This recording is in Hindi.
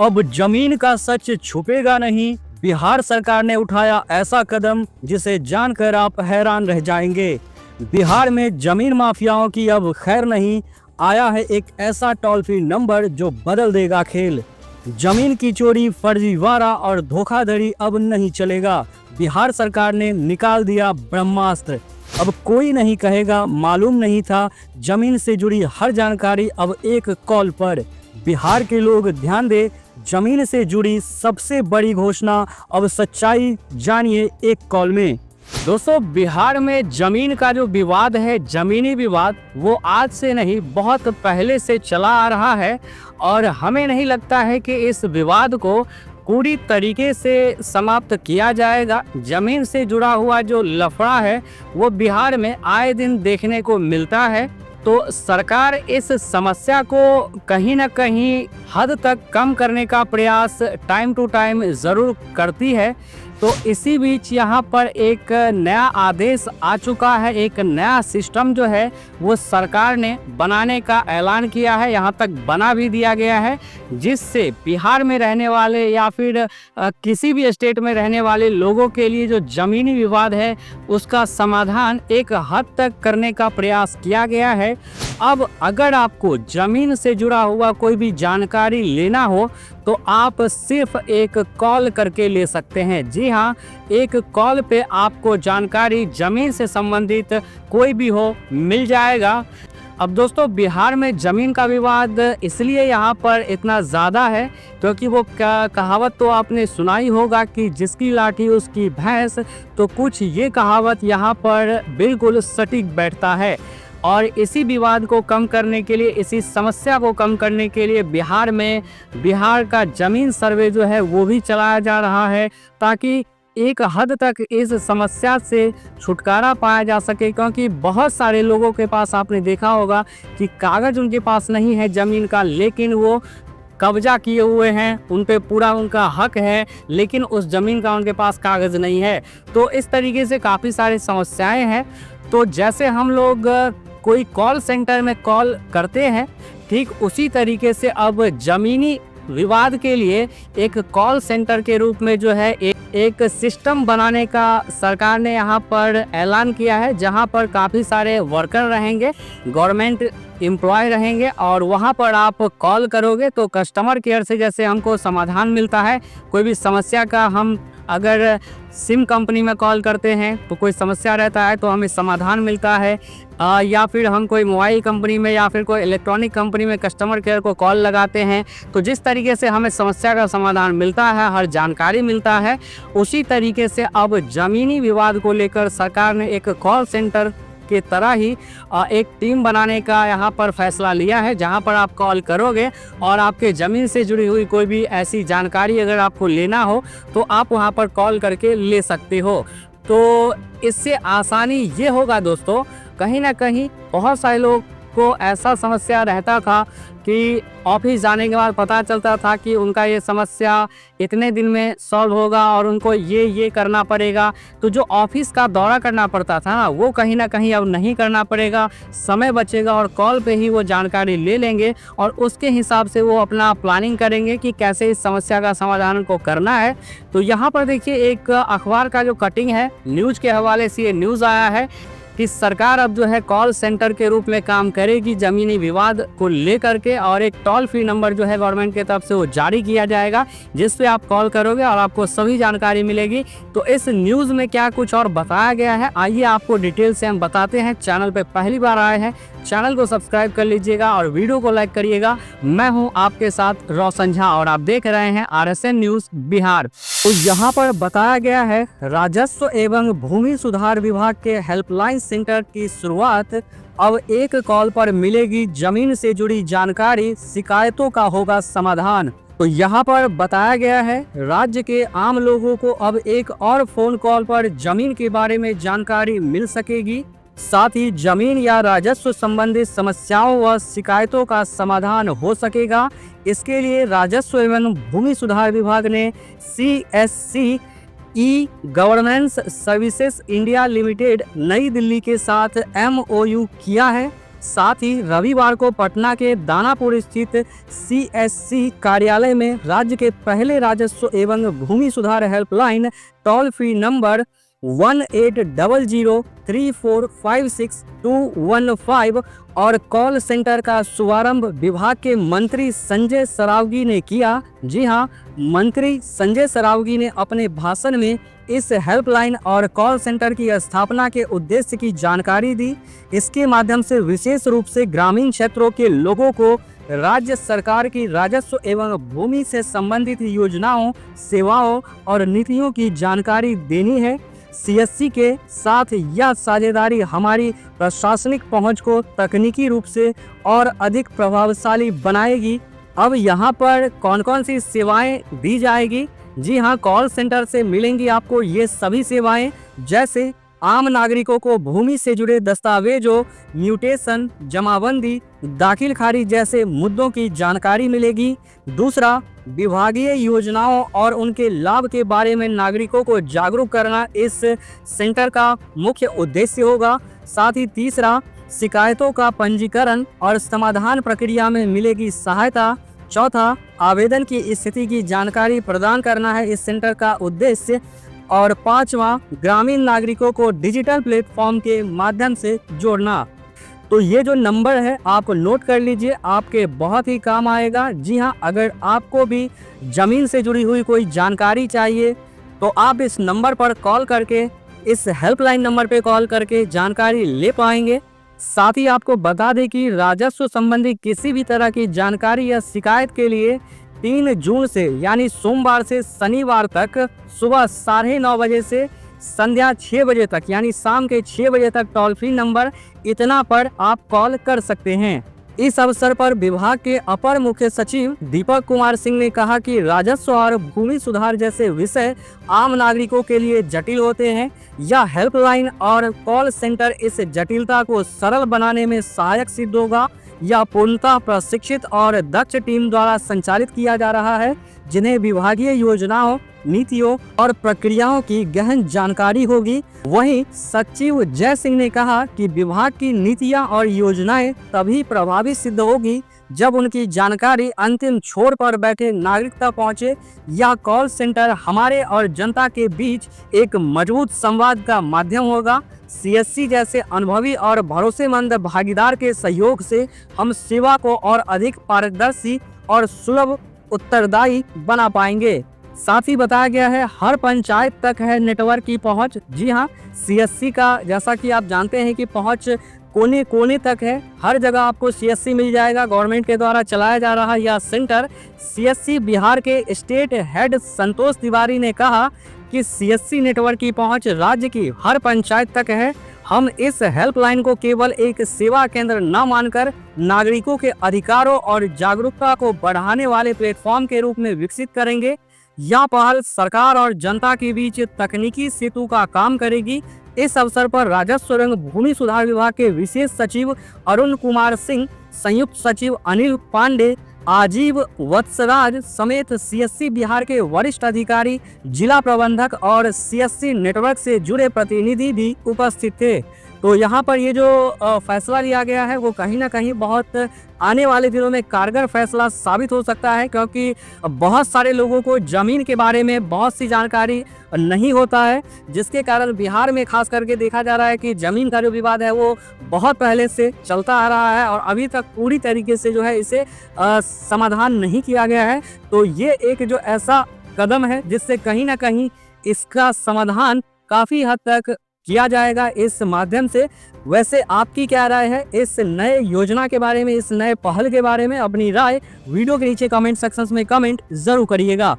अब जमीन का सच छुपेगा नहीं। बिहार सरकार ने उठाया ऐसा कदम जिसे जानकर आप हैरान रह जाएंगे। बिहार में जमीन माफियाओं की अब खैर नहीं। आया है एक ऐसा टोल फ्री नंबर जो बदल देगा खेल। जमीन की चोरी, फर्जीवाड़ा और धोखाधड़ी अब नहीं चलेगा। बिहार सरकार ने निकाल दिया ब्रह्मास्त्र। अब कोई नहीं कहेगा मालूम नहीं था। जमीन से जुड़ी हर जानकारी अब एक कॉल पर। बिहार के लोग ध्यान दें, जमीन से जुड़ी सबसे बड़ी घोषणा, अब सच्चाई जानिए एक कॉल में। दोस्तों, बिहार में जमीन का जो विवाद है, जमीनी विवाद, वो आज से नहीं बहुत पहले से चला आ रहा है और हमें नहीं लगता है कि इस विवाद को पूरी तरीके से समाप्त किया जाएगा। जमीन से जुड़ा हुआ जो लफड़ा है वो बिहार में आए दिन देखने को मिलता है। तो सरकार इस समस्या को कहीं ना कहीं हद तक कम करने का प्रयास टाइम टू टाइम ज़रूर करती है। तो इसी बीच यहाँ पर एक नया आदेश आ चुका है, एक नया सिस्टम जो है वो सरकार ने बनाने का ऐलान किया है, यहाँ तक बना भी दिया गया है, जिससे बिहार में रहने वाले या फिर किसी भी स्टेट में रहने वाले लोगों के लिए जो ज़मीनी विवाद है उसका समाधान एक हद तक करने का प्रयास किया गया है। अब अगर आपको ज़मीन से जुड़ा हुआ कोई भी जानकारी लेना हो तो आप सिर्फ एक कॉल करके ले सकते हैं। जी हाँ, एक कॉल पे आपको जानकारी ज़मीन से संबंधित कोई भी हो मिल जाएगा। अब दोस्तों, बिहार में ज़मीन का विवाद इसलिए यहाँ पर इतना ज़्यादा है क्योंकि वो कहावत तो आपने सुना ही होगा कि जिसकी लाठी उसकी भैंस। तो कुछ ये कहावत यहाँ पर बिल्कुल सटीक बैठता है और इसी विवाद को कम करने के लिए, इसी समस्या को कम करने के लिए बिहार का ज़मीन सर्वे जो है वो भी चलाया जा रहा है ताकि एक हद तक इस समस्या से छुटकारा पाया जा सके। क्योंकि बहुत सारे लोगों के पास आपने देखा होगा कि कागज़ उनके पास नहीं है ज़मीन का, लेकिन वो कब्जा किए हुए हैं, उन पे पूरा उनका हक है, लेकिन उस ज़मीन का उनके पास कागज़ नहीं है। तो इस तरीके से काफ़ी सारी समस्याएं हैं। तो जैसे हम लोग कोई कॉल सेंटर में कॉल करते हैं, ठीक उसी तरीके से अब ज़मीनी विवाद के लिए एक कॉल सेंटर के रूप में जो है एक सिस्टम बनाने का सरकार ने यहाँ पर ऐलान किया है, जहाँ पर काफ़ी सारे वर्कर रहेंगे, गवर्नमेंट एम्प्लॉय रहेंगे और वहाँ पर आप कॉल करोगे तो कस्टमर केयर से जैसे हमको समाधान मिलता है कोई भी समस्या का। हम अगर सिम कंपनी में कॉल करते हैं तो कोई समस्या रहता है तो हमें समाधान मिलता है, या फिर हम कोई मोबाइल कंपनी में या फिर कोई इलेक्ट्रॉनिक कंपनी में कस्टमर केयर को कॉल लगाते हैं तो जिस तरीके से हमें समस्या का समाधान मिलता है, हर जानकारी मिलता है, उसी तरीके से अब ज़मीनी विवाद को लेकर सरकार ने एक कॉल सेंटर के तरह ही एक टीम बनाने का यहाँ पर फैसला लिया है, जहाँ पर आप कॉल करोगे और आपके ज़मीन से जुड़ी हुई कोई भी ऐसी जानकारी अगर आपको लेना हो तो आप वहाँ पर कॉल करके ले सकते हो। तो इससे आसानी ये होगा दोस्तों, कहीं ना कहीं बहुत सारे लोग को ऐसा समस्या रहता था कि ऑफिस जाने के बाद पता चलता था कि उनका ये समस्या इतने दिन में सॉल्व होगा और उनको ये करना पड़ेगा। तो जो ऑफिस का दौरा करना पड़ता था ना, वो कहीं ना कहीं अब नहीं करना पड़ेगा, समय बचेगा और कॉल पे ही वो जानकारी ले लेंगे और उसके हिसाब से वो अपना प्लानिंग करेंगे कि कैसे इस समस्या का समाधान को करना है। तो यहाँ पर देखिए, एक अखबार का जो कटिंग है, न्यूज़ के हवाले से ये न्यूज़ आया है कि सरकार अब जो है कॉल सेंटर के रूप में काम करेगी ज़मीनी विवाद को लेकर के, और एक टोल फ्री नंबर जो है गवर्नमेंट की तरफ से वो जारी किया जाएगा जिस पे आप कॉल करोगे और आपको सभी जानकारी मिलेगी। तो इस न्यूज़ में क्या कुछ और बताया गया है, आइए आपको डिटेल से हम बताते हैं। चैनल पे पहली बार आए हैं, चैनल को सब्सक्राइब कर लीजिएगा और वीडियो को लाइक करिएगा। मैं हूं आपके साथ रोशन झा और आप देख रहे हैं RSN न्यूज़ बिहार। तो यहाँ पर बताया गया है, राजस्व एवं भूमि सुधार विभाग के हेल्पलाइन सेंटर की शुरुआत। अब एक कॉल पर मिलेगी जमीन से जुड़ी जानकारी, शिकायतों का होगा समाधान। तो यहाँ पर बताया गया है, राज्य के आम लोगों को अब एक और फोन कॉल पर जमीन के बारे में जानकारी मिल सकेगी। साथ ही जमीन या राजस्व संबंधित समस्याओं व शिकायतों का समाधान हो सकेगा। इसके लिए राजस्व एवं भूमि सुधार विभाग ने CSC e governance services India limited नई दिल्ली के साथ MOU किया है। साथ ही रविवार को पटना के दानापुर स्थित सीएससी कार्यालय में राज्य के पहले राजस्व एवं भूमि सुधार हेल्पलाइन टोल फ्री नंबर 18003456 और कॉल सेंटर का शुभारंभ विभाग के मंत्री संजय सरावगी ने किया। जी हां, मंत्री संजय सरावगी ने अपने भाषण में इस हेल्पलाइन और कॉल सेंटर की स्थापना के उद्देश्य की जानकारी दी। इसके माध्यम से विशेष रूप से ग्रामीण क्षेत्रों के लोगों को राज्य सरकार की राजस्व एवं भूमि से संबंधित योजनाओं, सेवाओं और नीतियों की जानकारी देनी है। सीएससी के साथ यह साझेदारी हमारी प्रशासनिक पहुंच को तकनीकी रूप से और अधिक प्रभावशाली बनाएगी। अब यहाँ पर कौन कौन सी सेवाएं दी जाएगी? जी हाँ, कॉल सेंटर से मिलेंगी आपको ये सभी सेवाएं, जैसे आम नागरिकों को भूमि से जुड़े दस्तावेजों, म्यूटेशन, जमाबंदी, दाखिल खारिज जैसे मुद्दों की जानकारी मिलेगी। दूसरा, विभागीय योजनाओं और उनके लाभ के बारे में नागरिकों को जागरूक करना इस सेंटर का मुख्य उद्देश्य होगा। साथ ही तीसरा, शिकायतों का पंजीकरण और समाधान प्रक्रिया में मिलेगी सहायता। चौथा, आवेदन की स्थिति की जानकारी प्रदान करना है इस सेंटर का उद्देश्य। और पांचवा, ग्रामीण नागरिकों को डिजिटल प्लेटफॉर्म के माध्यम से जोड़ना। तो ये जो नंबर है आप नोट कर लीजिए, आपके बहुत ही काम आएगा। जी हाँ, अगर आपको भी ज़मीन से जुड़ी हुई कोई जानकारी चाहिए तो आप इस नंबर पर कॉल करके, इस हेल्पलाइन नंबर पे कॉल करके जानकारी ले पाएंगे। साथ ही आपको बता दें कि राजस्व संबंधी किसी भी तरह की जानकारी या शिकायत के लिए 3 जून से यानी सोमवार से शनिवार तक सुबह 9:30 बजे से संध्या 6 बजे तक यानी शाम के 6 बजे तक टोल फ्री नंबर इतना पर आप कॉल कर सकते हैं। इस अवसर पर विभाग के अपर मुख्य सचिव दीपक कुमार सिंह ने कहा कि राजस्व और भूमि सुधार जैसे विषय आम नागरिकों के लिए जटिल होते हैं। यह हेल्पलाइन और कॉल सेंटर इस जटिलता को सरल बनाने में सहायक सिद्ध होगा। यह पूर्णतः प्रशिक्षित और दक्ष टीम द्वारा संचालित किया जा रहा है, जिन्हें विभागीय योजनाओं, नीतियों और प्रक्रियाओं की गहन जानकारी होगी। वहीं सचिव जय सिंह ने कहा कि विभाग की नीतियां और योजनाएं तभी प्रभावी सिद्ध होगी जब उनकी जानकारी अंतिम छोर पर बैठे नागरिक तक पहुंचे। यह कॉल सेंटर हमारे और जनता के बीच एक मजबूत संवाद का माध्यम होगा। सीएससी जैसे अनुभवी और भरोसेमंद भागीदार के सहयोग से हम सेवा को और अधिक पारदर्शी और सुलभ उत्तरदायी बना पाएंगे। साथ ही बताया गया है हर पंचायत तक है नेटवर्क की पहुंच। जी हां, सीएससी का जैसा कि आप जानते हैं कि पहुंच कोने कोने तक है। हर जगह आपको सीएससी मिल जाएगा। गवर्नमेंट के द्वारा चलाया जा रहा यह सेंटर सीएससी बिहार के स्टेट हेड संतोष तिवारी ने कहा कि सीएससी नेटवर्क की पहुंच राज्य की हर पंचायत तक है। हम इस हेल्पलाइन को केवल एक सेवा केंद्र न मानकर नागरिकों के अधिकारों और जागरूकता को बढ़ाने वाले प्लेटफॉर्म के रूप में विकसित करेंगे। यह पहल सरकार और जनता के बीच तकनीकी सेतु का काम करेगी। इस अवसर पर राजस्व एवं भूमि सुधार विभाग के विशेष सचिव अरुण कुमार सिंह, संयुक्त सचिव अनिल पांडे, आजीव वत्सराज समेत सीएससी बिहार के वरिष्ठ अधिकारी, जिला प्रबंधक और सीएससी नेटवर्क से जुड़े प्रतिनिधि भी उपस्थित थे। तो यहाँ पर ये जो फैसला लिया गया है वो कहीं ना कहीं बहुत आने वाले दिनों में कारगर फैसला साबित हो सकता है, क्योंकि बहुत सारे लोगों को ज़मीन के बारे में बहुत सी जानकारी नहीं होता है, जिसके कारण बिहार में खास करके देखा जा रहा है कि ज़मीन का जो विवाद है वो बहुत पहले से चलता आ रहा है और अभी तक पूरी तरीके से जो है इसे समाधान नहीं किया गया है। तो ये एक जो ऐसा कदम है जिससे कहीं ना कहीं इसका समाधान काफ़ी हद तक किया जाएगा इस माध्यम से। वैसे आपकी क्या राय है इस नए योजना के बारे में, इस नए पहल के बारे में? अपनी राय वीडियो के नीचे कमेंट सेक्शन में कमेंट जरूर करिएगा।